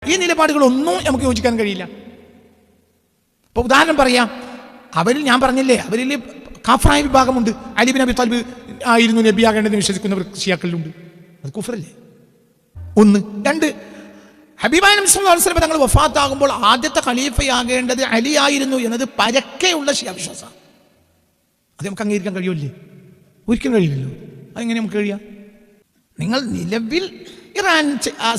ഈ നിലപാടുകളൊന്നും നമുക്ക് യോജിക്കാൻ കഴിയില്ല. ഇപ്പോൾ ഉദാഹരണം പറയാം, അവരിൽ ഞാൻ പറഞ്ഞില്ലേ, അവരിൽ കാഫറായ വിഭാഗമുണ്ട്. അലി ബിൻ അബി താലിബ് ആയിരുന്നു നബിയാകേണ്ടതെന്ന് വിശ്വസിക്കുന്നവർ ഷിയാക്കളിലുണ്ട്. അത് കുഫറല്ലേ? ഒന്ന്. രണ്ട്, ഹബീബായ നബി സല്ലല്ലാഹു അലൈഹി വസല്ലം തങ്ങൾ വഫാത്താകുമ്പോൾ ആദ്യത്തെ ഖലീഫയാകേണ്ടത് അലി ആയിരുന്നു എന്നത് പരക്കെയുള്ള ഷിയ വിശ്വാസമാണ്. അത് നമുക്ക് അംഗീകരിക്കാൻ കഴിയുമല്ലേ? ഒരിക്കലും കഴിയില്ലല്ലോ. അതെങ്ങനെ നമുക്ക് കഴിയാം? നിങ്ങൾ നിലവിൽ ഇറാൻ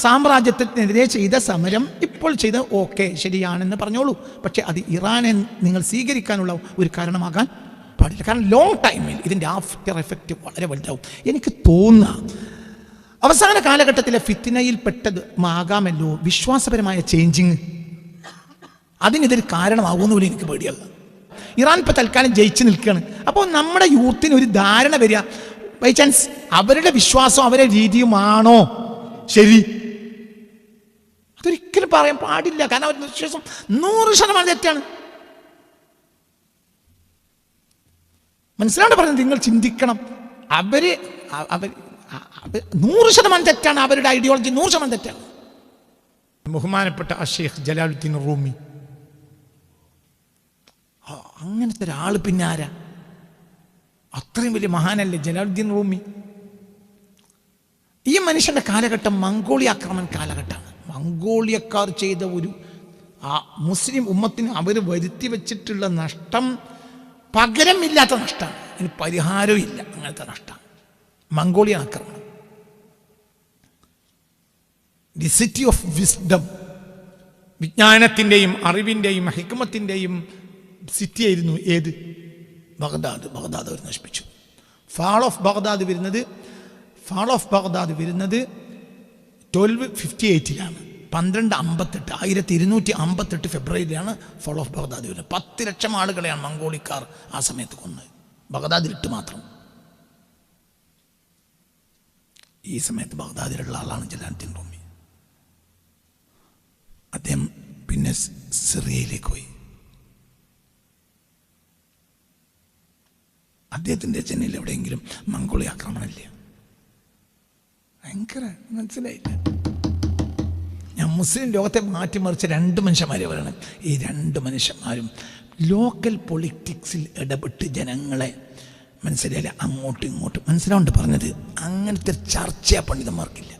സാമ്രാജ്യത്തിനെതിരെ ചെയ്ത സമരം ഇപ്പോൾ ചെയ്ത് ഓക്കെ ശരിയാണെന്ന് പറഞ്ഞോളൂ. പക്ഷെ അത് ഇറാനെ നിങ്ങൾ സ്വീകരിക്കാനുള്ള ഒരു കാരണമാകാൻ പാടില്ല. കാരണം ലോങ് ടൈമിൽ ഇതിൻ്റെ ആഫ്റ്റർ എഫക്റ്റ് വളരെ വലുതാവും. എനിക്ക് തോന്നുക അവസാന കാലഘട്ടത്തിലെ ഫിത്നയിൽ പെട്ടതാകാമല്ലോ വിശ്വാസപരമായ ചേഞ്ചിങ്. അതിനിതൊരു കാരണമാകുമെന്ന് പോലും എനിക്ക് പേടിയല്ല. ഇറാൻ ഇപ്പോൾ തൽക്കാലം ജയിച്ചു നിൽക്കുകയാണ്. അപ്പോൾ നമ്മുടെ യൂത്തിന് ഒരു ധാരണ വരിക, ബൈ ചാൻസ് അവരുടെ വിശ്വാസം അവരുടെ രീതിയുമാണോ ശരി? അതൊരിക്കലും പറയാൻ പാടില്ല. കാരണം അവരുടെ വിശ്വാസം 100% തെറ്റാണ്. മനസ്സിലാണ് പറഞ്ഞത്. നിങ്ങൾ ചിന്തിക്കണം, അവർ 100% തെറ്റാണ്. അവരുടെ ഐഡിയോളജി 100% തെറ്റാണ്. ബഹുമാനപ്പെട്ട അഷേഖ് ജലാലുദ്ദീൻ റൂമി, അങ്ങനത്തെ ഒരാൾ പിന്നെ ആരാ? അത്രയും വലിയ മഹാനല്ലേ ജലാലുദ്ദീൻ റൂമി. ഈ മനുഷ്യന്റെ കാലഘട്ടം മംഗോളിയ ആക്രമണ കാലഘട്ടമാണ്. മംഗോളിയക്കാർ ചെയ്ത ഒരു മുസ്ലിം ഉമ്മത്തിന് അവർ വരുത്തി വെച്ചിട്ടുള്ള നഷ്ടം പകരമില്ലാത്ത നഷ്ടമാണ്. ഇതിന് പരിഹാരവും ഇല്ല. അങ്ങനത്തെ നഷ്ടമാണ് മംഗോളിയ ആക്രമണം. ദി സിറ്റി ഓഫ് വിസ്ഡം, വിജ്ഞാനത്തിൻ്റെയും അറിവിൻ്റെയും ഹിക്മത്തിൻ്റെയും സിറ്റി ആയിരുന്നു ഏത്? ബഗ്ദാദ്. ബഗ്ദാദ് അവർ നശിപ്പിച്ചു. ഫാൾ ഓഫ് ബഗ്ദാദ് വരുന്നത് 1258 1258 ഫെബ്രുവരിയിലാണ് ഫാൾ ഓഫ് ബഗ്ദാദ് വരുന്നത്. 10 ലക്ഷം ആളുകളെയാണ് മംഗോളിക്കാർ ആ സമയത്ത് കൊന്നത്. ബഗ്ദാദിലിട്ട് മാത്രം. ഈ സമയത്ത് ബഗ്ദാദിലുള്ള ആളാണ് ജലാലുദ്ദീൻ റൂമി. അദ്ദേഹം പിന്നെ സിറിയയിലേക്ക് പോയി. അദ്ദേഹത്തിൻ്റെ രചനയിൽ എവിടെയെങ്കിലും മംഗോളിയ ആക്രമണമില്ല. ഭയങ്കര മനസ്സിലായില്ല. ഞാൻ മുസ്ലിം ലോകത്തെ മാറ്റിമറിച്ച 2 മനുഷ്യന്മാരെ പറയണം. ഈ 2 മനുഷ്യന്മാരും ലോക്കൽ പൊളിറ്റിക്സിൽ ഇടപെട്ട് ജനങ്ങളെ മനസ്സിലായില്ല, അങ്ങോട്ടും ഇങ്ങോട്ടും മനസ്സിലാവുണ്ട് പറഞ്ഞത്. അങ്ങനത്തെ ചർച്ച പണ്ഡിതന്മാർക്കില്ല.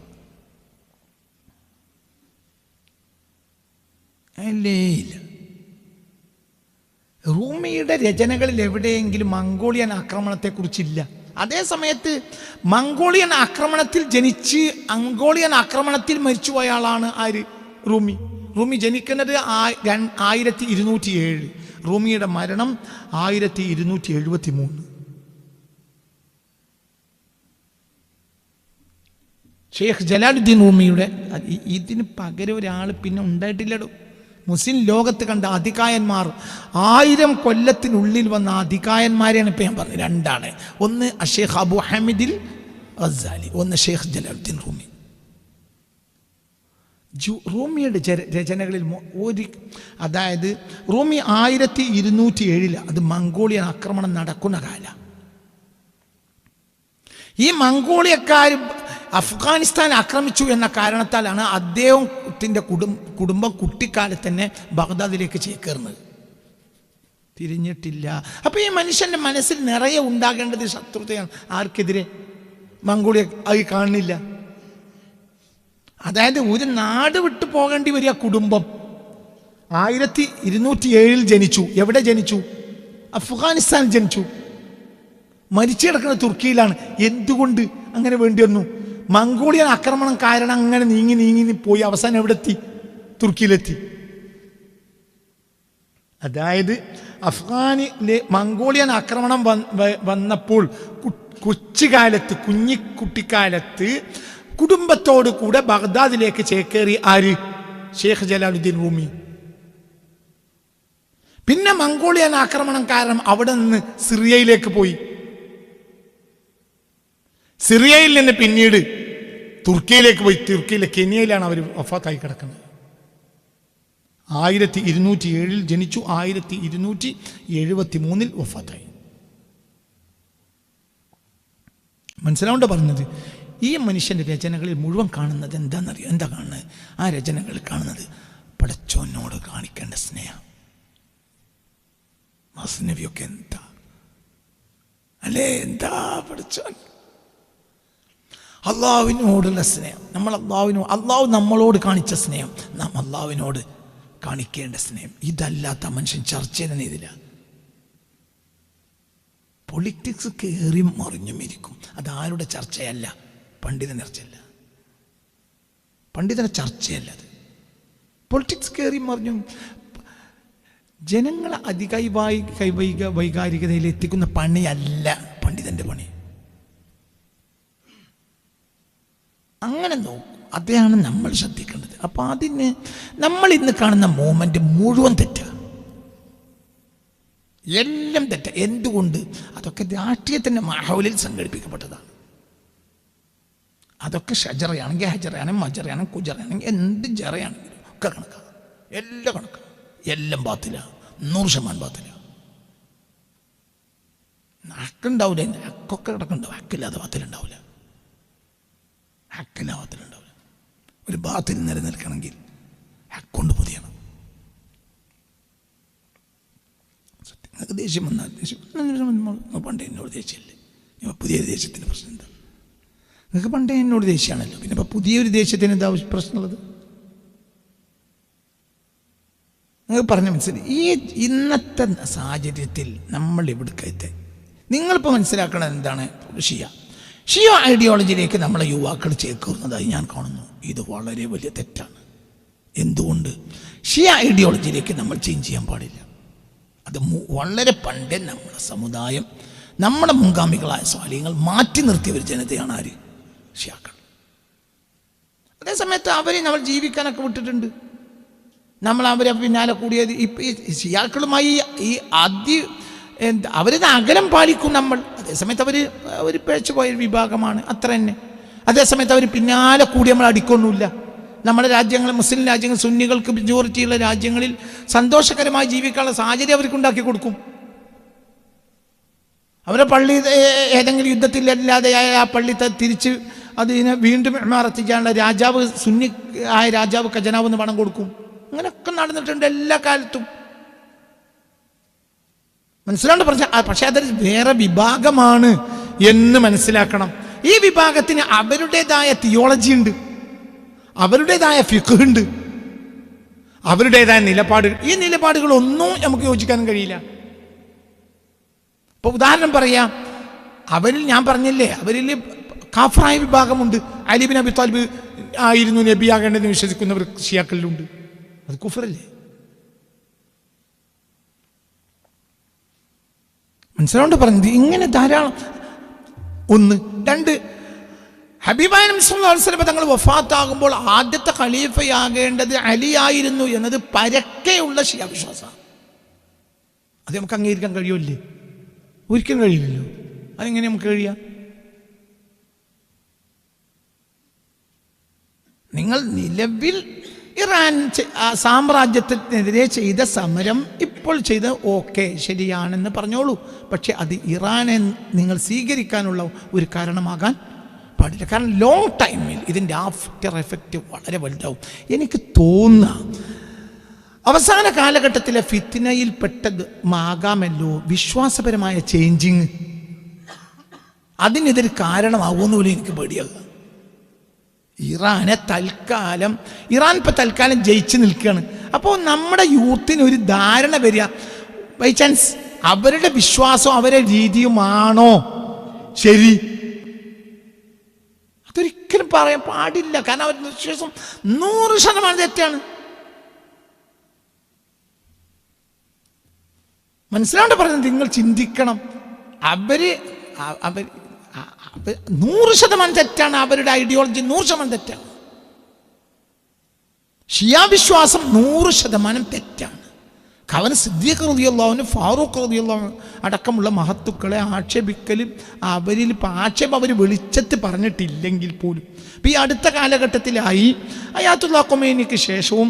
അല്ലേ ഇല്ല. റൂമിയുടെ രചനകളിൽ എവിടെയെങ്കിലും മംഗോളിയൻ ആക്രമണത്തെക്കുറിച്ചില്ല. അതേ സമയത്ത് മംഗോളിയൻ ആക്രമണത്തിൽ ജനിച്ച് മംഗോളിയൻ ആക്രമണത്തിൽ മരിച്ചുപോയ ആളാണ് ആര്? റൂമി. റൂമി ജനിക്കുന്നത് 1207. റൂമിയുടെ മരണം 1273. ഷെയ്ഖ് ജലാലുദ്ദീൻ റൂമിയുടെ ഇതിന് പകരം ഒരാൾ പിന്നെ ഉണ്ടായിട്ടില്ലടോ. മുസ്ലിം ലോകത്ത് കണ്ട അധികായന്മാർ 1000 കൊല്ലത്തിനുള്ളിൽ വന്ന അധികായന്മാരെയാണ് ഇപ്പം ഞാൻ പറഞ്ഞത്. 2 ഒന്ന് ഷെയ്ഖ് അബു ഹമീദിൽ ഗസാലി, ഒന്ന് ഷെയ്ഖ് ജലാലുദ്ദീൻ റൂമി. റൂമിയുടെ രചനകളിൽ അതായത് റൂമി 1207 അത് മംഗോളിയൻ ആക്രമണം നടക്കുന്ന കാലം. ഈ മംഗോളിയക്കാർ അഫ്ഗാനിസ്ഥാൻ ആക്രമിച്ചു എന്ന കാരണത്താലാണ് അദ്ദേഹത്തിൻ്റെ കുടുംബം കുട്ടിക്കാലത്ത് തന്നെ ബഗ്ദാദിലേക്ക് ചേക്കേറുന്നത്. തിരിഞ്ഞിട്ടില്ല. അപ്പോൾ ഈ മനുഷ്യൻ്റെ മനസ്സിൽ നിറയെ ഉണ്ടാകേണ്ടത് ശത്രുതയാണ്. ആർക്കെതിരെ? മംഗോളിയ. അത് കാണുന്നില്ല. അതായത് ഒരു നാട് വിട്ടു പോകേണ്ടി വരിക കുടുംബം. 1207 ജനിച്ചു. എവിടെ ജനിച്ചു? അഫ്ഗാനിസ്ഥാൻ ജനിച്ചു. മരിച്ചു കിടക്കുന്നത് തുർക്കിയിലാണ്. എന്തുകൊണ്ട് അങ്ങനെ വേണ്ടി വന്നു? മംഗോളിയൻ ആക്രമണം കാരണം അങ്ങനെ നീങ്ങി പോയി അവസാനം എവിടെത്തി? തുർക്കിയിലെത്തി. അതായത് അഫ്ഗാനിലെ മംഗോളിയൻ ആക്രമണം വന്നപ്പോൾ കുട്ടിക്കാലത്ത് കുടുംബത്തോടു കൂടെ ബഗ്ദാദിലേക്ക് ചേക്കേറി ആര്? ഷെയ്ഖ് ജലാലുദ്ദീൻ റൂമി. പിന്നെ മംഗോളിയൻ ആക്രമണം കാരണം അവിടെ നിന്ന് സിറിയയിലേക്ക് പോയി. സിറിയയിൽ നിന്ന് പിന്നീട് തുർക്കിയിലേക്ക് പോയി. തുർക്കിയിലെ കെനിയയിലാണ് അവർ വഫാത്തായി കിടക്കുന്നത്. 1207 ജനിച്ചു, 1273 വഫാത്തായി. മനസ്സിലാവുണ്ടോ പറഞ്ഞത്? ഈ മനുഷ്യൻ്റെ രചനകളിൽ മുഴുവൻ കാണുന്നത് എന്താണെന്നറിയോ? എന്താ കാണുന്നത്? ആ രചനകളിൽ കാണുന്നത് പടച്ചോനോട് കാണിക്കേണ്ട സ്നേഹം. മസ്നവിയൊക്കെ എന്താ അല്ലേ? എന്താ പടച്ചോൻ അള്ളാഹുവിനോടുള്ള സ്നേഹം. നമ്മൾ അള്ളാഹു നമ്മളോട് കാണിച്ച സ്നേഹം, നാം അള്ളാഹുവിനോട് കാണിക്കേണ്ട സ്നേഹം. ഇതല്ലാത്ത മനുഷ്യൻ ചർച്ച ചെയ്തില്ല. പൊളിറ്റിക്സ് കയറി മറിഞ്ഞും ഇരിക്കും. അതാരുടെ ചർച്ചയല്ല, പണ്ഡിതൻ്റെ ചർച്ചയല്ല, പണ്ഡിതൻ്റെ ചർച്ചയല്ല അത്. പൊളിറ്റിക്സ് കയറി മറിഞ്ഞും ജനങ്ങളെ വൈകാരികതയിൽ എത്തിക്കുന്ന പണിയല്ല പണ്ഡിതൻ്റെ പണി. അങ്ങനെ നോക്കും. അതാണ് നമ്മൾ ശ്രദ്ധിക്കേണ്ടത്. അപ്പം അതിന് നമ്മൾ ഇന്ന് കാണുന്ന മൂവ്മെൻറ്റ് മുഴുവൻ തെറ്റാണ്, എല്ലാം തെറ്റാണ്. എന്തുകൊണ്ട്? അതൊക്കെ രാഷ്ട്രീയത്തിൻ്റെ മാഹൗലിൽ സംഘടിപ്പിക്കപ്പെട്ടതാണ്. അതൊക്കെ ഷജറയാണെങ്കിൽ ഹജറയാണെങ്കിൽ മജറയാണെങ്കിൽ കുജറയാണെങ്കിൽ എന്ത് ജറയാണെങ്കിലും ഒക്കെ കണക്കാണ്, എല്ലാം കണക്കാണ്, എല്ലാം ബാത്തിലാണ്, 100% ബാത്തിലാണ്. ഹക്കുണ്ടാവില്ല, ഹക്കൊക്കെ കിടക്കുന്നുണ്ടാവും, ഹക്കില്ലാതെ ബാത്തിലുണ്ടാവില്ല, ഹക്കില്ലാതെ ബാത്തിലുണ്ടാവില്ല. ഒരു ബാത്തിൽ നിലനിൽക്കണമെങ്കിൽ ഹക്കൊണ്ട് പൊതിയണം. നിങ്ങൾക്ക് ദേഷ്യം വന്നാൽ പണ്ടേ എന്നോട് ദേഷ്യമില്ലേ? പുതിയൊരു ദേഷ്യത്തിൻ്റെ പ്രശ്നം എന്താ? നിങ്ങൾക്ക് പണ്ടേ എന്നോട് ദേഷ്യമാണല്ലോ, പിന്നെ ഇപ്പം പുതിയൊരു ദേഷ്യത്തിന് എന്താ പ്രശ്നമുള്ളത്? നിങ്ങൾക്ക് പറഞ്ഞ മനസ്സിലായി. ഈ ഇന്നത്തെ സാഹചര്യത്തിൽ നമ്മൾ എവിടേക്കത്തെ നിങ്ങളിപ്പോൾ മനസ്സിലാക്കണത് എന്താണ്? ഷിയ ഐഡിയോളജിയിലേക്ക് നമ്മളെ യുവാക്കൾ ചേർക്കുന്നതായി ഞാൻ കാണുന്നു. ഇത് വളരെ വലിയ തെറ്റാണ്. എന്തുകൊണ്ട്? ഷിയ ഐഡിയോളജിയിലേക്ക് നമ്മൾ ചേഞ്ച് ചെയ്യാൻ പാടില്ല. അത് വളരെ പണ്ടേ നമ്മുടെ സമുദായം, നമ്മുടെ മുൻഗാമികളായ സ്വാലിഹ്യങ്ങൾ മാറ്റി നിർത്തിയ ഒരു ജനതയാണ് ആര്? ഷിയാക്കൾ. അതേസമയത്ത് അവരെ നമ്മൾ ജീവിക്കാനൊക്കെ വിട്ടിട്ടുണ്ട്. നമ്മൾ അവരെ പിന്നാലെ കൂടിയത് ഇപ്പം ഈ ഷിയാക്കളുമായി ഈ അവരിത് അകലം പാലിക്കും നമ്മൾ. അതേസമയത്ത് അവർ പിഴച്ചു പോയ വിഭാഗമാണ്, അത്ര തന്നെ. അതേസമയത്ത് അവർ പിന്നാലെ കൂടി നമ്മൾ അടിക്കൊന്നുമില്ല. നമ്മുടെ രാജ്യങ്ങൾ, മുസ്ലിം രാജ്യങ്ങൾ, സുന്നികൾക്ക് മെജോറിറ്റിയുള്ള രാജ്യങ്ങളിൽ സന്തോഷകരമായി ജീവിക്കാനുള്ള സാഹചര്യം അവർക്ക് ഉണ്ടാക്കി കൊടുക്കും. അവരെ പള്ളി ഏതെങ്കിലും യുദ്ധത്തിലല്ലാതെയായ ആ പള്ളി തിരിച്ച് അതിനെ വീണ്ടും ഇമാറത്ത് ചെയ്യാനുള്ള രാജാവ്, സുന്നി ആയ രാജാവ് ഖജനാവെന്ന് പണം കൊടുക്കും. അങ്ങനെയൊക്കെ നടന്നിട്ടുണ്ട് എല്ലാ കാലത്തും. മനസ്സിലാണ്ട് പറഞ്ഞ, പക്ഷെ അതൊരു വേറെ വിഭാഗമാണ് എന്ന് മനസ്സിലാക്കണം. ഈ വിഭാഗത്തിന് അവരുടേതായ തിയോളജി ഉണ്ട്, അവരുടേതായ ഫിഖ് ഉണ്ട്, അവരുടേതായ നിലപാടുകൾ. ഈ നിലപാടുകളൊന്നും നമുക്ക് യോജിക്കാനും കഴിയില്ല. ഇപ്പൊ ഉദാഹരണം പറയാം, അവരിൽ ഞാൻ പറഞ്ഞില്ലേ, അവരിൽ കാഫറായ വിഭാഗമുണ്ട്. അലി ബിൻ അബി താലിബ് ആയിരുന്നു നബിയാകേണ്ടതെന്ന് വിശ്വസിക്കുന്നവർ ഷിയാക്കളിലുണ്ട്. അത് കുഫറല്ലേ? മനസ്സിലാണ്ട് പറഞ്ഞത്. ഇങ്ങനെ ധാരാളം. ഒന്ന്. രണ്ട്, ഹബീബായ നബി സല്ലല്ലാഹു അലൈഹി വസല്ലം തങ്ങൾ വഫാത്താകുമ്പോൾ ആദ്യത്തെ ഖലീഫയാകേണ്ടത് അലി ആയിരുന്നു എന്നത് പരക്കെയുള്ള ഷിയ വിശ്വാസമാണ്. അത് നമുക്ക് അംഗീകരിക്കാൻ കഴിയുമല്ലേ? ഒരിക്കലും കഴിയില്ലല്ലോ. അതെങ്ങനെ നമുക്ക് കഴിയാം? നിങ്ങൾ നിലവിൽ ഇറാൻ സാമ്രാജ്യത്തിനെതിരെ ചെയ്ത സമരം ഇപ്പോൾ ചെയ്ത് ഓക്കെ ശരിയാണെന്ന് പറഞ്ഞോളൂ. പക്ഷെ അത് ഇറാനെ നിങ്ങൾ സ്വീകരിക്കാനുള്ള ഒരു കാരണമാകാൻ പാടില്ല. കാരണം ലോങ് ടൈമിൽ ഇതിൻ്റെ ആഫ്റ്റർ എഫക്റ്റ് വളരെ വലുതാവും. എനിക്ക് തോന്നുക അവസാന കാലഘട്ടത്തിലെ ഫിത്നയിൽ പെട്ടതാകാമല്ലോ വിശ്വാസപരമായ ചേഞ്ചിങ്. അതിനെതിരെ കാരണമാകുമെന്ന് പോലും എനിക്ക് പേടിയാകുക. ഇറാൻ ഇപ്പം തൽക്കാലം ജയിച്ചു നിൽക്കുകയാണ്. അപ്പോൾ നമ്മുടെ യൂത്തിന് ഒരു ധാരണ വരിക, ബൈ ചാൻസ് അവരുടെ വിശ്വാസവും അവരുടെ രീതിയുമാണോ ശരി? അതൊരിക്കലും പറയാൻ പാടില്ല. കാരണം അവരുടെ വിശ്വാസം 100% തെറ്റാണ്. മനസ്സിലാണ്ട് പറഞ്ഞത്. നിങ്ങൾ ചിന്തിക്കണം, അവര് 100% തെറ്റാണ്. അവരുടെ ഐഡിയോളജി 100% തെറ്റാണ്. ഷിയാ വിശ്വാസം 100% തെറ്റാണ്. കാരണം സിദ്ദീഖ് റളിയല്ലാഹു അൻഹു, ഫാറൂഖ് റളിയല്ലാഹു അൻഹു അടക്കമുള്ള മഹത്തുക്കളെ ആക്ഷേപിക്കലും അവരിൽ ആക്ഷേപം അവർ വെളിച്ചത്ത് പറഞ്ഞിട്ടില്ലെങ്കിൽ പോലും ഇപ്പം ഈ അടുത്ത കാലഘട്ടത്തിലായി അയാത്തുല്ലാ ഖൊമൈനിക്ക് ശേഷവും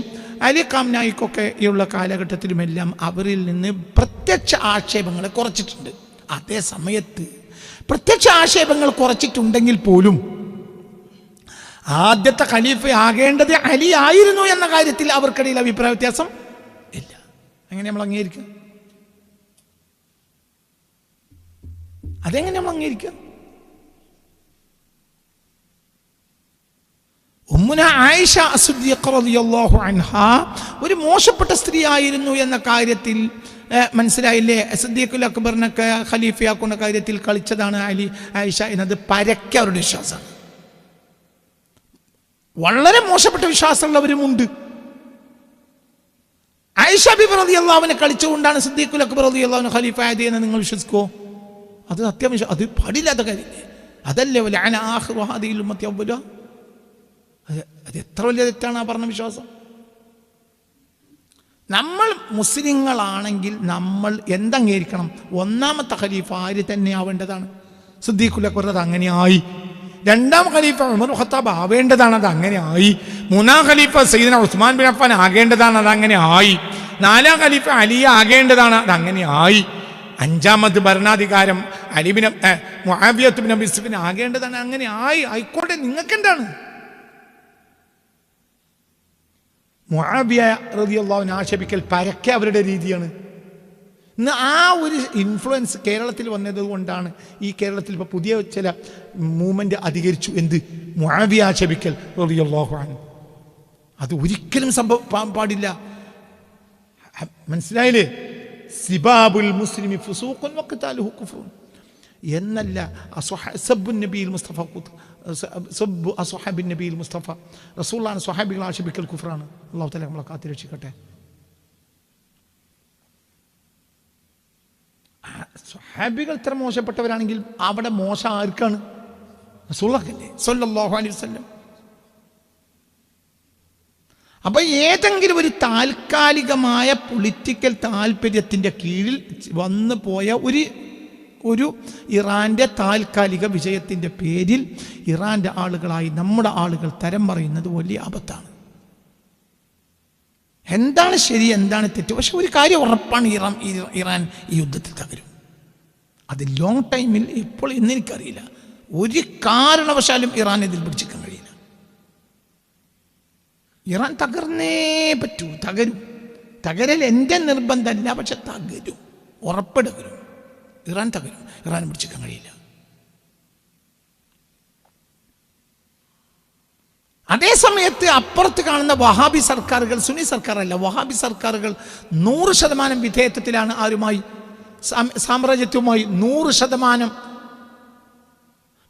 അലി ഖാംനായിക്കൊക്കെ ഉള്ള കാലഘട്ടത്തിലുമെല്ലാം അവരിൽ നിന്ന് പ്രത്യക്ഷ ആക്ഷേപങ്ങളെ കുറച്ചിട്ടുണ്ട്. അതേ സമയത്ത് പ്രത്യക്ഷ ആക്ഷേപങ്ങൾ കുറച്ചിട്ടുണ്ടെങ്കിൽ പോലും ആദ്യത്തെ ഖലീഫ ആകേണ്ടത് അലി ആയിരുന്നു എന്ന കാര്യത്തിൽ അവർക്കിടയിൽ അഭിപ്രായ വ്യത്യാസം ഇല്ല. എങ്ങനെ നമ്മൾ അംഗീകരിക്കുക? അതെങ്ങനെ നമ്മൾ അംഗീകരിക്കുക? ഉമ്മുന ആയിഷ സിദ്ദീഖ റളിയല്ലാഹു അൻഹാ ഒരു മോശപ്പെട്ട സ്ത്രീ ആയിരുന്നു എന്ന കാര്യത്തിൽ മനസ്സിലായില്ലേ? സിദ്ദീഖുൽ അക്ബറിനൊക്കെ ഖലീഫയാക്കുന്ന കാര്യത്തിൽ കളിച്ചതാണ് ആയിഷ എന്നത് പരക്കെ അവരുടെ വിശ്വാസമാണ്. വളരെ മോശപ്പെട്ട വിശ്വാസമുള്ളവരുമുണ്ട്. ആയിഷ ബിബി റളിയല്ലാഹു അൻഹ കളിച്ചുകൊണ്ടാണ് സിദ്ദീഖുൽ അക്ബർ റളിയല്ലാഹു അൻഹു ഖലീഫ ആയത് എന്ന് നിങ്ങൾ വിശ്വസിക്കുമോ? അത് അത്യാവശ്യം, അത് പാടില്ലാത്ത കാര്യമില്ലേ? അതല്ലേ ലഅന ആഖിറു ഹാദിഹിൽ ഉമ്മത്തി അവ്വലുഹാ. അത് എത്ര വലിയ തെറ്റാണ് ആ പറഞ്ഞ വിശ്വാസം. നമ്മൾ മുസ്ലിങ്ങളാണെങ്കിൽ നമ്മൾ എന്തംഗീകരിക്കണം? ഒന്നാമത്തെ ഖലീഫ ആര് തന്നെ ആവേണ്ടതാണ്? സിദ്ദീഖുൽ അക്ബർ, അത് അങ്ങനെ ആയി. രണ്ടാം ഖലീഫ ഉമർ ഖത്താബ് ആവേണ്ടതാണ്, അത് അങ്ങനെ ആയി. മൂന്നാം ഖലീഫ സയ്യിദന ഉസ്മാൻ ബിൻ അഫ്ഫാൻ ആകേണ്ടതാണ്, അത് അങ്ങനെ ആയി. നാലാം ഖലീഫ അലി ആകേണ്ടതാണ്, അത് അങ്ങനെ ആയി. അഞ്ചാമത് ഭരണാധികാരം മുആവിയ ഇബ്നു അബീ സുഫ്യാൻ ആകേണ്ടതാണ്, അങ്ങനെ ആയി. ആയിക്കോട്ടെ, നിങ്ങൾക്ക് എന്താണ്? മുആവിയ റളിയല്ലാഹു അൻഹു ആക്ഷേപിക്കൽ പരക്കെ അവരുടെ രീതിയാണ്. ഇന്ന് ആ ഒരു ഇൻഫ്ലുവൻസ് കേരളത്തിൽ വന്നത് കൊണ്ടാണ് ഈ കേരളത്തിൽ ഇപ്പോൾ പുതിയ ചില മൂവ്മെന്റ് അധികരിച്ചു. എന്ത്? മുആവിയ ആക്ഷേപിക്കൽ റളിയല്ലാഹു അൻഹു. അത് ഒരിക്കലും പാടില്ല. മനസ്സിലായില്ലേ? സിബാബുൽ മുസ്ലിമി ഫുസൂഖുൻ വഖിതാലുഹു കുഫ്റുൻ എന്നല്ല. സബ്ബുൻ നബിയിൽ മുസ്തഫ, സബ്ബു അസ്ഹാബിൻ നബിയിൽ മുസ്തഫ, റസൂലുള്ളാഹിന്റെ സ്വഹാബികളെ ആക്ഷേപിക്കൽ കുഫ്റാണ്. അല്ലാഹു തആല നമ്മളെ കാത്തുരക്ഷിക്കട്ടെ. സ്വഹാബികൾ ഇത്ര മോശപ്പെട്ടവരാണെങ്കിൽ അവിടെ മോശം ആർക്കാണ്? റസൂലുള്ളാഹിയല്ലേ സ്വല്ലല്ലാഹു അലൈഹി വസല്ലം. അപ്പൊ ഏതെങ്കിലും ഒരു താൽക്കാലികമായ പൊളിറ്റിക്കൽ താല്പര്യത്തിന്റെ കീഴിൽ വന്നു പോയ ഒരു ഇറാന്റെ താൽക്കാലിക വിജയത്തിന്റെ പേരിൽ ഇറാന്റെ ആളുകളായി നമ്മുടെ ആളുകൾ തരം പറയുന്നത് വലിയ ആപത്താണ്. എന്താണ് ശരി, എന്താണ് തെറ്റ്? പക്ഷെ ഒരു കാര്യം ഉറപ്പാണ്, ഇറാൻ ഈ യുദ്ധത്തിൽ തകരും. അത് ലോങ് ടൈമിൽ ഇപ്പോൾ എന്നെനിക്കറിയില്ല, ഒരു കാരണവശാലും ഇറാൻ ഇതിൽ പിടിച്ചിരിക്കാൻ കഴിയില്ല. ഇറാൻ തകർന്നേ പറ്റൂ. തകരൽ എൻ്റെ നിർബന്ധമല്ല, പക്ഷെ തകരും, ഉറപ്പെടുകയും ഇറാൻ തകരും. ഇറാൻ പിടിച്ചിരിക്കാൻ കഴിയില്ല. അതേ സമയത്ത് അപ്പുറത്ത് കാണുന്ന വഹാബി സർക്കാരുകൾ, സുന്നി സർക്കാരല്ല, വഹാബി സർക്കാരുകൾ 100% വിധേയത്വത്തിലാണ് ആരുമായി? സാമ്രാജ്യത്വവുമായി 100%.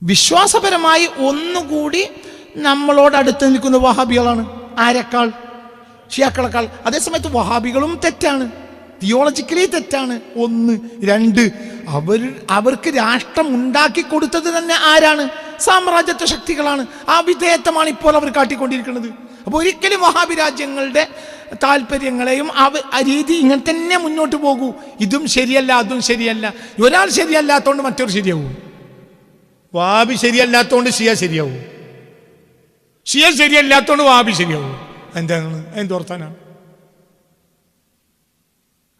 വിശ്വാസപരമായി ഒന്നുകൂടി നമ്മളോട് അടുത്ത് നിൽക്കുന്ന വഹാബികളാണ്. ആരെക്കാൾ? ഷിയാക്കളെക്കാൾ. അതേസമയത്ത് വഹാബികളും തെറ്റാണ്, തിയോളജിക്കലി തെറ്റാണ്. 1. 2, അവർക്ക് രാഷ്ട്രം ഉണ്ടാക്കി കൊടുത്തത് തന്നെ ആരാണ്? സാമ്രാജ്യത്വ ശക്തികളാണ്. ആ വിധേയത്വമാണ് ഇപ്പോൾ അവർ കാട്ടിക്കൊണ്ടിരിക്കുന്നത്. അപ്പോൾ ഒരിക്കലും വഹാബി രാജ്യങ്ങളുടെ താല്പര്യങ്ങളെയും ആ രീതി ഇങ്ങനെ തന്നെ മുന്നോട്ട് പോകൂ. ഇതും ശരിയല്ല, അതും ശരിയല്ല. ഒരാൾ ശരിയല്ലാത്തതുകൊണ്ട് മറ്റൊരു ശരിയാവും. വഹാബി ശരിയല്ലാത്തതുകൊണ്ട് ഷിയ ശരിയാവും, ഷിയ ശരിയല്ലാത്തതുകൊണ്ട് വഹാബി ശരിയാവും. എന്തോർത്താനാണ്?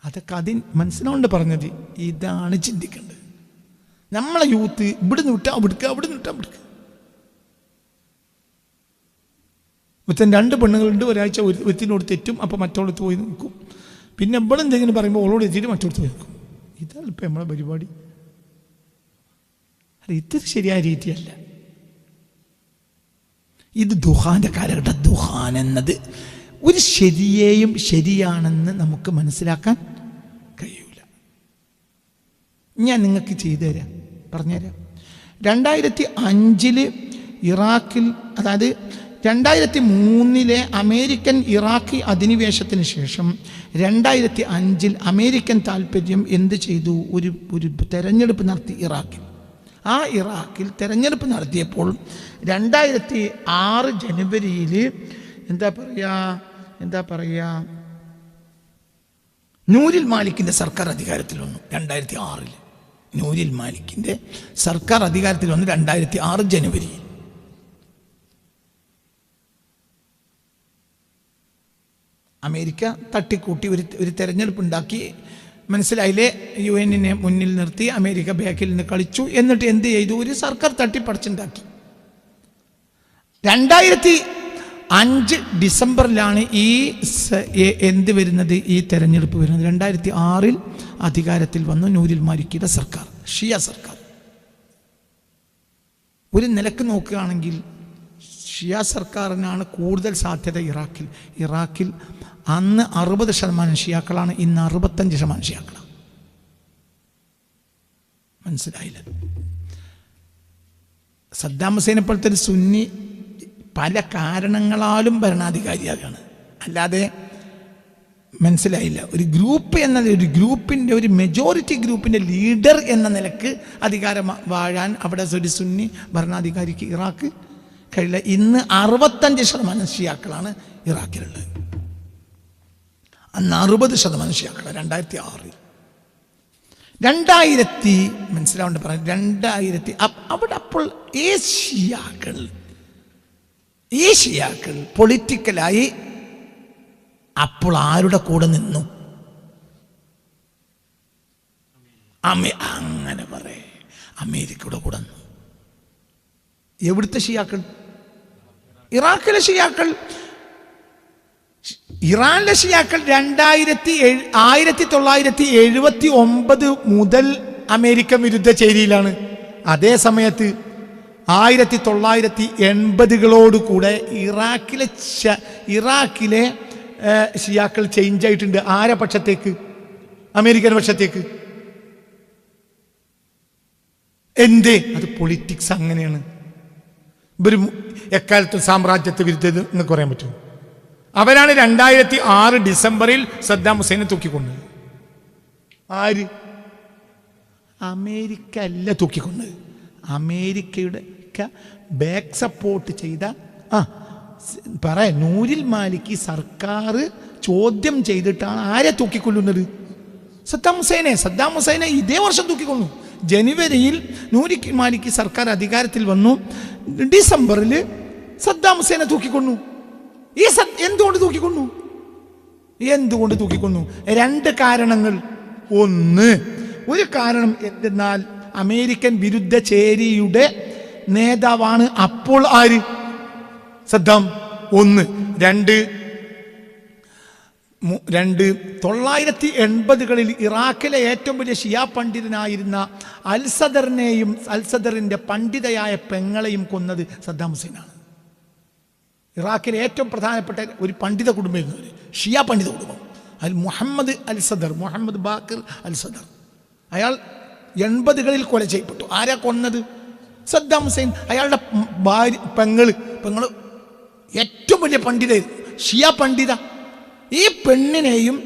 അതൊക്കെ മനസ്സിലാണ്ട് പറഞ്ഞത്. ഇതാണ് ചിന്തിക്കേണ്ടത്. നമ്മളെ യൂത്ത് ഇവിടുന്ന് വിട്ടാ അവിടുക്കുക, അവിടുന്ന് വിട്ടാ അവിടുക്കുക. ഒരുത്തൻ 2 പെണ്ണുങ്ങളുണ്ട്, ഒരാഴ്ച ഒരുത്തിനോട് തെറ്റും, അപ്പോൾ മറ്റോടത്ത് പോയി നിൽക്കും. പിന്നെ ഇവിടെ എന്തെങ്കിലും പറയുമ്പോൾ ഓളോട് എത്തിയിട്ട് മറ്റോടത്ത് പോയി നിൽക്കും. ഇതാണ് ഇപ്പം നമ്മളെ പരിപാടി. ഇത് ശരിയായ രീതിയല്ല. ഇത് ദുഹാന്റെ കാലഘട്ടം. ദുഹാൻ എന്നത് ഒരു ശരിയെയും ശരിയാണെന്ന് നമുക്ക് മനസ്സിലാക്കാൻ കഴിയൂല. ഞാൻ നിങ്ങൾക്ക് ചെയ്തു തരാം, പറഞ്ഞുതരാം. 2005 ഇറാഖിൽ, അതായത് 2003 അമേരിക്കൻ ഇറാഖി അധിനിവേശത്തിന് ശേഷം 2005 അമേരിക്കൻ താല്പര്യം എന്ത് ചെയ്തു? ഒരു തെരഞ്ഞെടുപ്പ് നടത്തി ഇറാഖിൽ. ആ ഇറാഖിൽ തെരഞ്ഞെടുപ്പ് നടത്തിയപ്പോൾ 2006 ജനുവരിയിൽ എന്താ പറയുക, നൂരിൽ മാലിക്കിൻ്റെ സർക്കാർ അധികാരത്തിൽ വന്നു. 2006 നൂരിൽ മാലിക്കിൻ്റെ സർക്കാർ അധികാരത്തിൽ വന്നു 2006 ജനുവരിയിൽ. അമേരിക്ക തട്ടിക്കൂട്ടി ഒരു തെരഞ്ഞെടുപ്പ് ഉണ്ടാക്കി. മനസ്സിലായില്ലേ? UN മുന്നിൽ നിർത്തി അമേരിക്ക ബാക്കിൽ നിന്ന് കളിച്ചു. എന്നിട്ട് എന്ത് ചെയ്തു? ഒരു സർക്കാർ തട്ടിപ്പടച്ചുണ്ടാക്കി. 2005 ഡിസംബറിലാണ് ഈ എന്ത് വരുന്നത്, ഈ തെരഞ്ഞെടുപ്പ് വരുന്നത്. 2006 അധികാരത്തിൽ വന്നു നൂരുൽ മാലിക്കിയുടെ സർക്കാർ, ഷിയ സർക്കാർ. ഒരു നിലക്ക് നോക്കുകയാണെങ്കിൽ ഷിയ സർക്കാരിനാണ് കൂടുതൽ സാധ്യത ഇറാഖിൽ അന്ന് 60% ഷിയാക്കളാണ്, ഇന്ന് 65% ഷിയാക്കളാണ്. മനസ്സിലായില്ല? സദ്ദാം ഹുസൈനെ പോലത്തെ ഒരു സുന്നി പല കാരണങ്ങളാലും ഭരണാധികാരിയാകാണ്, അല്ലാതെ മനസ്സിലായില്ല. ഒരു ഗ്രൂപ്പ് എന്നത്, ഒരു ഗ്രൂപ്പിൻ്റെ, ഒരു മെജോറിറ്റി ഗ്രൂപ്പിൻ്റെ ലീഡർ എന്ന നിലക്ക് അധികാരം വാഴാൻ അവിടെ ഒരു സുന്നി ഭരണാധികാരിക്ക് ഇറാഖ് കഴിയില്ല. ഇന്ന് 65% ഷിയാക്കളാണ് ഇറാഖിലുള്ളത്. അന്ന് 60% ഷിയാക്കളാണ്. 2006 മനസ്സിലാവേണ്ട പറയാം. 2000 അവിടെ അപ്പോൾ ഈ ഷിയാക്കൾ പൊളിറ്റിക്കലായി അപ്പോൾ ആരുടെ കൂടെ നിന്നു? അങ്ങനെ പറയേ, അമേരിക്കയുടെ കൂടെ നിന്നു. എവിടുത്തെ ഷിയാക്കൾ? ഇറാഖിലെ ഷിയാക്കൾ. ഇറാനിലെ ഷിയാക്കൾ 1979 മുതൽ അമേരിക്കൻ വിരുദ്ധ ചേരിയിലാണ്. അതേ സമയത്ത് 1980കളോടുകൂടെ ഇറാഖിലെ ഷിയാക്കൾ ചേഞ്ച് ആയിട്ടുണ്ട്. ആരെ പക്ഷത്തേക്ക്? അമേരിക്കൻ പക്ഷത്തേക്ക്. എന്തേ? അത് പൊളിറ്റിക്സ് അങ്ങനെയാണ്. ഇവർ എക്കാലത്തും സാമ്രാജ്യത്വ വിരുദ്ധത എന്നൊക്കെ പറയാൻ പറ്റും. അവരാണ് 2006 ഡിസംബറിൽ സദ്ദാം ഹുസൈനെ തൂക്കിക്കൊണ്ടത്. ആര്? അമേരിക്ക അല്ല തൂക്കിക്കൊണ്ടത്. അമേരിക്കയുടെ ബാക്ക് സപ്പോർട്ട് ചെയ്ത നൂരുൽ മാലിക്കി സർക്കാർ ചോദ്യം ചെയ്തിട്ടാണ് ആരെ തൂക്കിക്കൊല്ലുന്നത്? സദ്ദാം ഹുസൈനെ ഇതേ വർഷം തൂക്കിക്കൊന്നു. ജനുവരിയിൽ നൂരുൽ മാലിക്കി സർക്കാർ അധികാരത്തിൽ വന്നു. ഡിസംബറിൽ സദ്ദാം ഹുസൈനെ തൂക്കിക്കൊന്നു. എന്തുകൊണ്ട് തൂക്കിക്കൊന്നു? 2 കാരണങ്ങൾ. ഒരു കാരണം എന്തെന്നാൽ അമേരിക്കൻ വിരുദ്ധ ചേരിയുടെ നേതാവാണ് അപ്പോൾ ആര്? സദ്ദാം. 1. 1980കളിൽ ഇറാഖിലെ ഏറ്റവും വലിയ ഷിയാ പണ്ഡിതനായിരുന്ന അൽസദറിന്റെ പണ്ഡിതയായ പെങ്ങളെയും കൊന്നത് സദ്ദാം ഹുസൈനാണ്. ഇറാഖിലെ ഏറ്റവും പ്രധാനപ്പെട്ട ഒരു പണ്ഡിത കുടുംബമായിരുന്നു, ഷിയ പണ്ഡിത കുടുംബം. മുഹമ്മദ് ബാക്കിർ അൽസദർ. അയാൾ 80കളിൽ കൊല ചെയ്യപ്പെട്ടു. ആരാ കൊന്നത്? സദ്ദാം ഹുസൈൻ. അയാളുടെ പെങ്ങള് ഏറ്റവും വലിയ പണ്ഡിതയായിരുന്നു, ഷിയ പണ്ഡിത. ഈ പെണ്ണിനെയും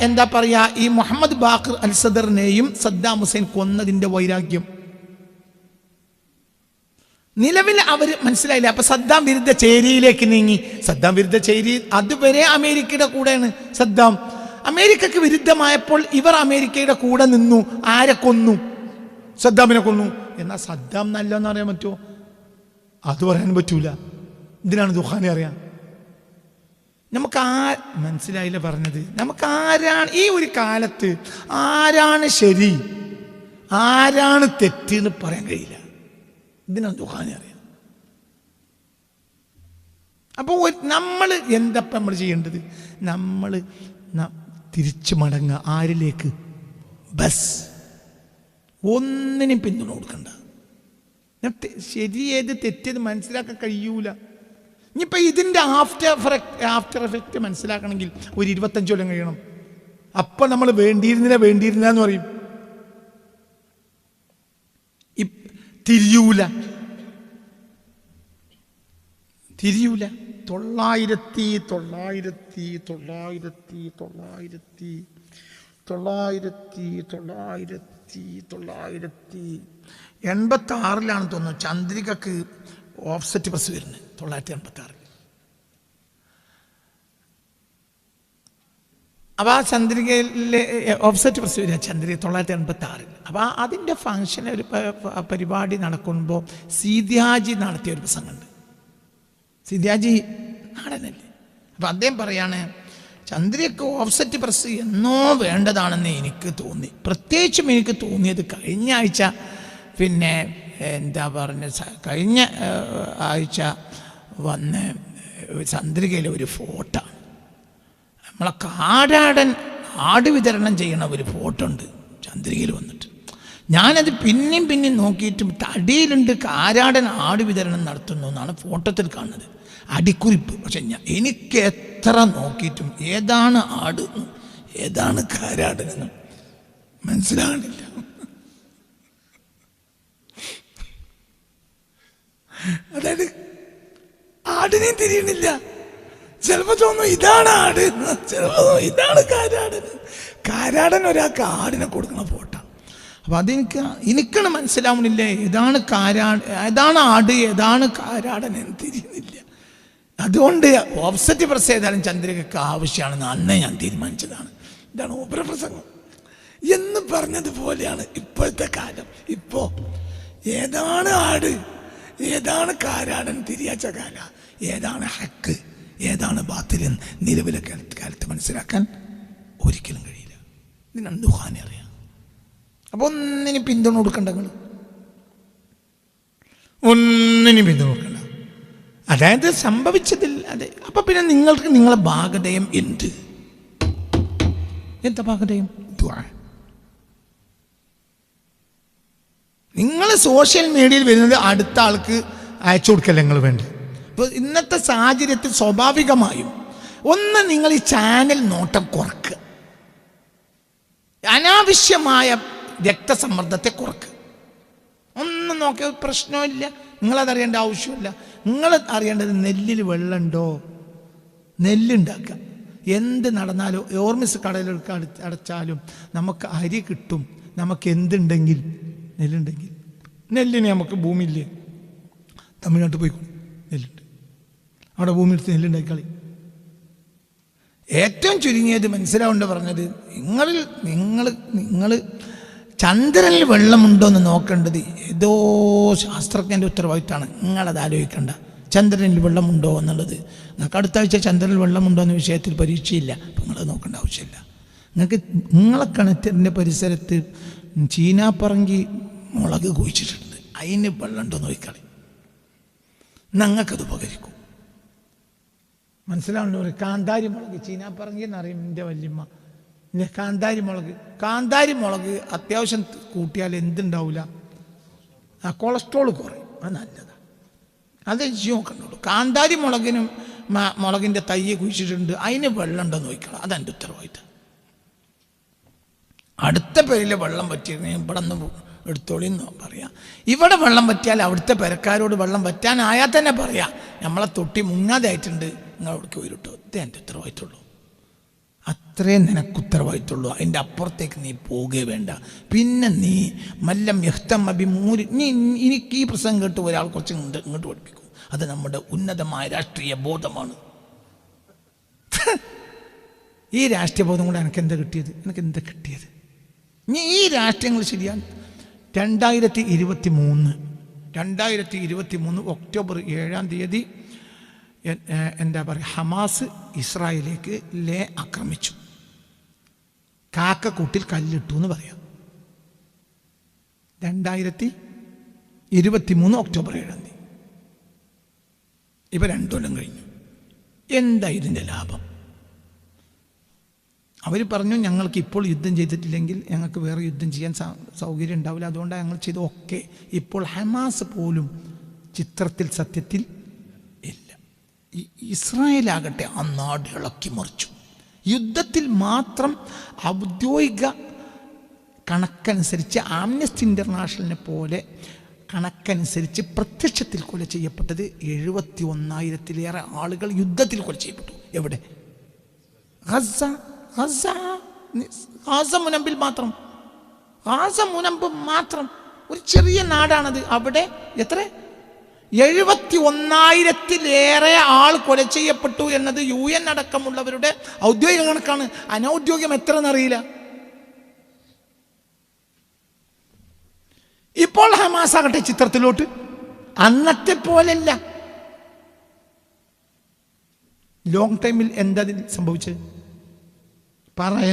എന്താ പറയുക, ഈ മുഹമ്മദ് ബാക്കിർ അൽസദറിനെയും സദ്ദാം ഹുസൈൻ കൊന്നതിൻ്റെ വൈരാഗ്യം നിലവിൽ അവർ മനസ്സിലായില്ല. അപ്പൊ സദ്ദാം വിരുദ്ധ ചേരിയിലേക്ക് നീങ്ങി. സദ്ദാം വിരുദ്ധ ചേരി അതുവരെ അമേരിക്കയുടെ കൂടെയാണ് സദ്ദാം. അമേരിക്കക്ക് വിരുദ്ധമായപ്പോൾ ഇവർ അമേരിക്കയുടെ കൂടെ നിന്നു. ആരെ കൊന്നു? സദ്ദാമിനെ കൊന്നു. എന്നാൽ സദ്ദാം നല്ലതെന്ന് അറിയാൻ പറ്റുമോ? അത് പറയാൻ പറ്റൂല. ഇതിനാണ് ദുഖാനെ അറിയാം. നമുക്ക് മനസ്സിലായില്ല പറഞ്ഞത്. നമുക്ക് ആരാണ് ഈ ഒരു കാലത്ത് ആരാണ് ശരി ആരാണ് തെറ്റ് എന്ന് പറയാൻ കഴിയില്ല. ഇതിനാണ് ദുഖാനെ അറിയാം. അപ്പോൾ നമ്മൾ എന്തപ്പം നമ്മൾ ചെയ്യേണ്ടത്? നമ്മൾ തിരിച്ചു മടങ്ങുക. ആരിലേക്ക്? ബസ്. ഒന്നിനും പിന്തുണ കൊടുക്കണ്ട. ശരിയേത് തെറ്റേത് മനസ്സിലാക്കാൻ കഴിയൂല. ഇനിയിപ്പോൾ ഇതിൻ്റെ ആഫ്റ്റർ എഫക്റ്റ് മനസ്സിലാക്കണമെങ്കിൽ ഒരു 25 കൊല്ലം കഴിയണം. അപ്പം നമ്മൾ വേണ്ടിയിരുന്നില്ല എന്ന് പറയും. തിരിയൂല. 1986 തോന്നുന്നു ചന്ദ്രികക്ക് ഓഫ്സെറ്റ് പ്രസ് വരുന്നത്. 1986. അപ്പോൾ ആ ചന്ദ്രികയിലെ ഓഫ്സെറ്റ് പ്രസ് വരിക ചന്ദ്രിക 1986. അപ്പോൾ അതിൻ്റെ ഫങ്ഷൻ ഒരു പരിപാടി നടക്കുമ്പോൾ സീദ്യാജി നടത്തിയ ഒരു പ്രസംഗമുണ്ട്. സീദ്യാജി നാടനല്ലേ. അപ്പം അദ്ദേഹം പറയാണ്, ചന്ദ്രികക്ക് ഓഫ്സെറ്റ് പ്രസ് എന്നോ വേണ്ടതാണെന്ന് എനിക്ക് തോന്നി. പ്രത്യേകിച്ചും എനിക്ക് തോന്നിയത് കഴിഞ്ഞ ആഴ്ച പിന്നെ എന്താ പറഞ്ഞ കഴിഞ്ഞ ആഴ്ച വന്ന് ചന്ദ്രികയിലെ ഒരു ഫോട്ടോ, നമ്മളെ കാരാടൻ ആട് വിതരണം ചെയ്യണ ഒരു ഫോട്ടോ ഉണ്ട് ചന്ദ്രികയിൽ വന്നിട്ട്. ഞാനത് പിന്നെയും നോക്കിയിട്ടും തടിയിലുണ്ട് കാരാടൻ ആട് വിതരണം നടത്തുന്നു എന്നാണ് ഫോട്ടോത്തിൽ കാണുന്നത്, അടിക്കുറിപ്പ്. പക്ഷെ എനിക്ക് എത്ര നോക്കിയിട്ടും ഏതാണ് ആട് ഏതാണ് കാരാടനെന്നും മനസ്സിലാകണില്ല. അതായത് ആടിനെയും തിരിയണില്ല. ചിലപ്പോൾ തോന്നും ഇതാണ് ആട്, ചിലപ്പോൾ ഇതാണ് കാരാടൻ. കാരാടൻ ഒരാൾക്ക് ആടിനെ കൊടുക്കുന്ന ഫോട്ടോ. അപ്പം എനിക്കാണ് മനസ്സിലാവണില്ല ഏതാണ് ആട് ഏതാണ് കാരാടൻ എന്ന് തിരിയുന്നില്ല. അതുകൊണ്ട് ഓഫ്സെറ്റ് പ്രസ് ചെയ്താലും ചന്ദ്രികയ്ക്ക് ആവശ്യമാണെന്ന് അന്നേ ഞാൻ തീരുമാനിച്ചതാണ്. ഇതാണ് ഉപരപ്രസംഗം എന്ന് പറഞ്ഞതുപോലെയാണ് ഇപ്പോഴത്തെ കാലം. ഇപ്പോൾ ഏതാണ് ആട് ഏതാണ് കാരാടൻ തിരിയാച്ച കാല, ഏതാണ് ഹക്ക് ഏതാണ് ബാത്തിൽ നിലവിലെ കാലത്ത് മനസ്സിലാക്കാൻ ഒരിക്കലും കഴിയില്ല. ഇതിനാണ് ദുഹാനെ അറിയാം. അപ്പോൾ ഒന്നിനും പിന്തുണ കൊടുക്കണ്ട, ഒന്നിനും പിന്തുണ കൊടുക്കണ്ട. അതായത് സംഭവിച്ചതിൽ അതെ. അപ്പൊ പിന്നെ നിങ്ങൾക്ക് നിങ്ങളെ ഭാഗതയം എന്താ ഭാഗതയം? നിങ്ങൾ സോഷ്യൽ മീഡിയയിൽ വരുന്നത് അടുത്ത ആൾക്ക് അയച്ചു കൊടുക്കല്ല നിങ്ങൾ വേണ്ടി. ഇപ്പോൾ ഇന്നത്തെ സാഹചര്യത്തിൽ സ്വാഭാവികമായും ഒന്ന് നിങ്ങൾ ഈ ചാനൽ നോട്ടം കുറക്കുക, അനാവശ്യമായ രക്തസമ്മർദ്ദത്തെ കുറക്കുക. ഒന്നും നോക്കിയ പ്രശ്നമില്ല, നിങ്ങളതറിയേണ്ട ആവശ്യമില്ല. നിങ്ങൾ അറിയേണ്ടത് നെല്ലിൽ വെള്ളമുണ്ടോ, നെല്ലുണ്ടാക്കുക. എന്ത് നടന്നാലും ഓർമിസ് കടലെടുക്ക അടച്ചാലും നമുക്ക് അരി കിട്ടും. നമുക്ക് എന്തുണ്ടെങ്കിൽ നെല്ലുണ്ടെങ്കിൽ, നെല്ലിന് നമുക്ക് ഭൂമിയില്ലേ, തമിഴ്നാട്ടിൽ പോയിക്കോളും, നെല്ലുണ്ട്, അവിടെ ഭൂമി എടുത്ത് നെല്ലുണ്ടാക്കിക്കളി. ഏറ്റവും ചുരുങ്ങിയത് മനസ്സിലാവേണ്ട പറഞ്ഞത്, നിങ്ങൾ ചന്ദ്രനിൽ വെള്ളമുണ്ടോ എന്ന് നോക്കേണ്ടത് ഏതോ ശാസ്ത്രജ്ഞൻ്റെ ഉത്തരവാദിത്തമാണ്. നിങ്ങളത് ആലോചിക്കേണ്ട. ചന്ദ്രനിൽ വെള്ളമുണ്ടോ എന്നുള്ളത് നിങ്ങൾക്ക് അടുത്ത ആഴ്ച ചന്ദ്രനിൽ വെള്ളമുണ്ടോ എന്ന വിഷയത്തിൽ പരീക്ഷയില്ല, അപ്പം നിങ്ങളത് നോക്കേണ്ട ആവശ്യമില്ല. നിങ്ങളെ കിണറ്റിൻ്റെ പരിസരത്ത് ചീനാപ്പറങ്കി മുളക് കുഴിച്ചിട്ടുണ്ട്, അതിന് വെള്ളമുണ്ടോ നോക്കിക്കളി, ഞങ്ങൾക്കത് ഉപകരിക്കും. മനസ്സിലാവുന്നവർ കാന്താരി മുളക്, ചീനാപ്പറങ്കി എന്നറിയും എൻ്റെ വല്യമ്മ. കാന്താരി മുളക് അത്യാവശ്യം കൂട്ടിയാൽ എന്തുണ്ടാവില്ല, കൊളസ്ട്രോൾ കുറയും. അത് നല്ലതാണ്, അത് നോക്കണ്ടുള്ളൂ. കാന്താരി മുളകിൻ്റെ തൈ കുഴിച്ചിട്ടുണ്ട്, അതിന് വെള്ളം ഉണ്ടോ നോക്കണം, അതെൻ്റെ ഉത്തരവാദിത്തം. അടുത്ത പേരിൽ വെള്ളം പറ്റിയിരുന്നെങ്കിൽ ഇവിടെ നിന്ന് എടുത്തോളി എന്ന് പറയാം. ഇവിടെ വെള്ളം പറ്റിയാൽ അവിടുത്തെ പെരക്കാരോട് വെള്ളം പറ്റാനായാൽ തന്നെ പറയാം, നമ്മളെ തൊട്ടി മുങ്ങാതായിട്ടുണ്ട്, നിങ്ങൾ അവിടേക്ക് പോയിട്ടോ. ഇത് എൻ്റെ ഉത്തരവാദിത്തമുള്ളൂ, അത്രയും നിനക്ക് ഉത്തരവാദിത്തമുള്ളൂ. അതിൻ്റെ അപ്പുറത്തേക്ക് നീ പോകുകയേ വേണ്ട. പിന്നെ നീ മല്ലം യഹ്തം അഭിമൂരി, എനിക്ക് ഈ പ്രസംഗം കേട്ട് ഒരാൾ കുറച്ച് ഇങ്ങോട്ട് പഠിപ്പിക്കും. അത് നമ്മുടെ ഉന്നതമായ രാഷ്ട്രീയ ബോധമാണ്. ഈ രാഷ്ട്രീയ ബോധം കൊണ്ട് എനിക്ക് എന്താ കിട്ടിയത്? ഇനി ഈ രാഷ്ട്രീയങ്ങൾ ശരിയാണ്. 2023 ഒക്ടോബർ 7-ാം തീയതി എന്താ പറയുക, ഹമാസ് ഇസ്രായേലിലേക്ക് ആക്രമിച്ചു. കാക്കക്കൂട്ടിൽ കല്ലിട്ടു എന്ന് പറയാം. 2023 ഒക്ടോബർ 7-ാം തീയതി. ഇപ്പം 2 കൊല്ലം കഴിഞ്ഞു. എന്താ ഇതിൻ്റെ ലാഭം? അവർ പറഞ്ഞു, ഞങ്ങൾക്ക് ഇപ്പോൾ യുദ്ധം ചെയ്തിട്ടില്ലെങ്കിൽ ഞങ്ങൾക്ക് വേറെ യുദ്ധം ചെയ്യാൻ സൗകര്യം ഉണ്ടാവില്ല, അതുകൊണ്ടാണ് ഞങ്ങൾ ചെയ്ത്. ഓക്കെ, ഇപ്പോൾ ഹമാസ് പോലും ചിത്രത്തിൽ സത്യത്തിൽ ഇല്ല. ഇസ്രായേലാകട്ടെ ആ നാട് ഇളക്കി മറിച്ചു. യുദ്ധത്തിൽ മാത്രം ഔദ്യോഗിക കണക്കനുസരിച്ച് ആംനസ്റ്റി ഇൻ്റർനാഷണലിനെ പോലെ കണക്കനുസരിച്ച് പ്രത്യക്ഷത്തിൽ കൊല ചെയ്യപ്പെട്ടത് 71,000-ലേറെ ആളുകൾ യുദ്ധത്തിൽ കൊല ചെയ്യപ്പെട്ടു. എവിടെ? ഗാസ മുനമ്പിൽ മാത്രം ഒരു ചെറിയ നാടാണത്. അവിടെ എത്ര 71,000-ലേറെ ആൾ കൊല ചെയ്യപ്പെട്ടു എന്നത് UN അടക്കമുള്ളവരുടെ ഔദ്യോഗിക കണക്കാണ്. അനൗദ്യോഗികം എത്ര എന്നറിയില്ല. ഇപ്പോൾ ഹമാസ് ആകട്ടെ ചിത്രത്തിലോട്ട് അന്നത്തെ പോലല്ല. ലോങ് ടൈമിൽ എന്താ സംഭവിച്ചത്?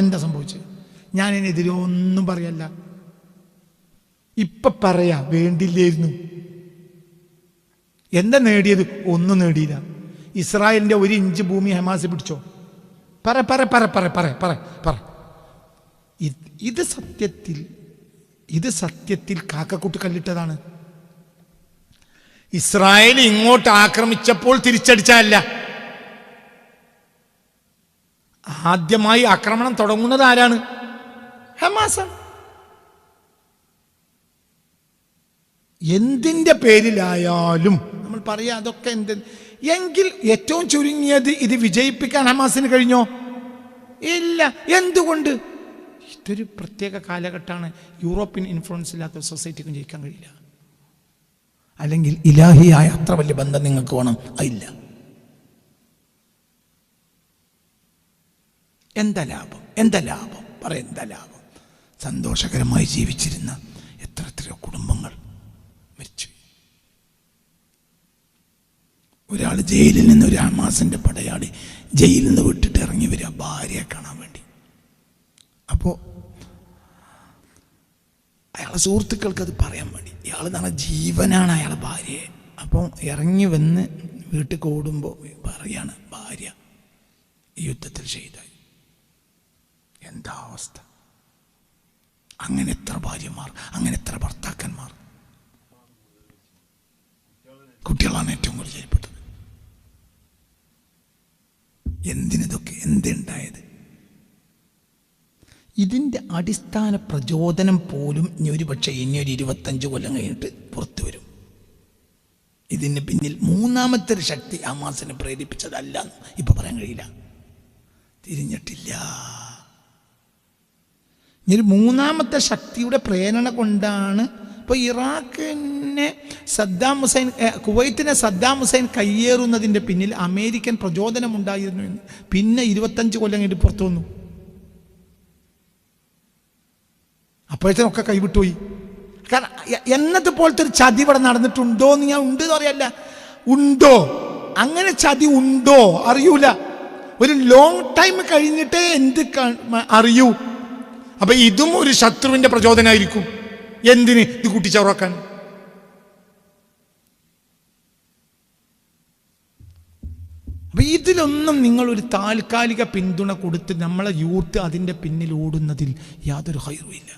എന്താ സംഭവിച്ചത്? ഞാനിതിനെതിരെ ഒന്നും പറയല്ല. ഇപ്പൊ പറയാ വേണ്ടില്ലായിരുന്നു. എന്താ നേടിയത്? ഒന്നും നേടിയില്ല. ഇസ്രായേലിന്റെ 1 ഇഞ്ച് ഭൂമി ഹമാസ് പിടിച്ചോ? പറ പറ പറ പറ പറ പറ പറ. ഇത് സത്യത്തിൽ കാക്കക്കൂട്ട് കല്ലിട്ടതാണ്. ഇസ്രായേൽ ഇങ്ങോട്ട് ആക്രമിച്ചപ്പോൾ തിരിച്ചടിച്ചതല്ല. ആദ്യമായി ആക്രമണം തുടങ്ങുന്നത് ആരാണ്? ഹമാസാണ്. എന്തിൻ്റെ പേരിലായാലും നമ്മൾ പറയാം അതൊക്കെ എങ്കിൽ ഏറ്റവും ചുരുങ്ങിയത് ഇത് വിജയിപ്പിക്കാൻ ഹമാസിന് കഴിഞ്ഞോ? ഇല്ല. എന്തുകൊണ്ട്? ഇതൊരു പ്രത്യേക കാലഘട്ടമാണ്. യൂറോപ്യൻ ഇൻഫ്ലുവൻസ് ഇല്ലാത്ത സൊസൈറ്റിക്കും ജയിക്കാൻ കഴിയില്ല. അല്ലെങ്കിൽ ഇലാഹിയായ അത്ര വലിയ ബന്ധം നിങ്ങൾക്ക് വേണം. അതില്ല. എന്താ ലാഭം? എന്താ ലാഭം? എന്താ ലാഭം? സന്തോഷകരമായി ജീവിച്ചിരുന്ന എത്രയോ കുടുംബങ്ങൾ മരിച്ചു. ഒരാൾ ജയിലിൽ നിന്ന്, ഒരു ഹമാസിന്റെ പടയാളി ജയിലിൽ നിന്ന് വിട്ടിട്ട് ഇറങ്ങി വരിക ഭാര്യയെ കാണാൻ വേണ്ടി. അപ്പോൾ അയാളെ സുഹൃത്തുക്കൾക്ക് അത് പറയാൻ വേണ്ടി, ഇയാൾ നല്ല ജീവനാണ് അയാളെ ഭാര്യയെ. അപ്പോൾ ഇറങ്ങി വന്ന് വീട്ടിൽ ഓടുമ്പോൾ പറയാണ് ഭാര്യ ഈ യുദ്ധത്തിൽ ഷഹീദായി. എന്താ അവസ്ഥ? അങ്ങനെ എത്ര ഭാര്യമാർ, അങ്ങനെ എത്ര ഭർത്താക്കന്മാർ. കുട്ടികളാണ് ഏറ്റവും കൂടുതൽ ചെയ്യപ്പെട്ടത്. എന്തിനതൊക്കെ? എന്തുണ്ടായത്? ഇതിൻ്റെ അടിസ്ഥാന പ്രചോദനം പോലും ഒരു പക്ഷേ ഇനി ഒരു 25 കൊല്ലം കഴിഞ്ഞിട്ട് പുറത്തു വരും. ഇതിന് പിന്നിൽ മൂന്നാമത്തെ ഒരു ശക്തി ഹമാസിനെ പ്രേരിപ്പിച്ചതല്ല ഇപ്പൊ പറയാൻ കഴിയില്ല. തിരിഞ്ഞിട്ടില്ല. ഇനി മൂന്നാമത്തെ ശക്തിയുടെ പ്രേരണ കൊണ്ടാണ് ഇപ്പോൾ ഇറാഖിനെ കുവൈത്തിനെ സദ്ദാം ഹുസൈൻ കയ്യേറുന്നതിൻ്റെ പിന്നിൽ അമേരിക്കൻ പ്രചോദനമുണ്ടായിരുന്നു എന്ന് പിന്നെ 25 കൊല്ലം കഴിഞ്ഞിട്ട് പുറത്തു വന്നു. അപ്പോഴത്തേനൊക്കെ കൈവിട്ടുപോയി. കാരണം എന്നതുപോലത്തെ ഒരു ചതി ഇവിടെ നടന്നിട്ടുണ്ടോ എന്ന് ഞാൻ ഉണ്ട് എന്ന് പറയല്ല. ഉണ്ടോ? അങ്ങനെ ചതി ഉണ്ടോ അറിയൂല. ഒരു ലോങ് ടൈം കഴിഞ്ഞിട്ടേ അറിയൂ. അപ്പൊ ഇതും ഒരു ശത്രുവിന്റെ പ്രചോദനമായിരിക്കും. എന്തിന്? ഇത് കൂട്ടിച്ചവറാക്കാൻ. അപ്പൊ ഇതിലൊന്നും നിങ്ങൾ ഒരു താൽക്കാലിക പിന്തുണ കൊടുത്ത് നമ്മളെ യൂത്ത് അതിൻ്റെ പിന്നിൽ ഓടുന്നതിൽ യാതൊരു ഹൈറും ഇല്ല.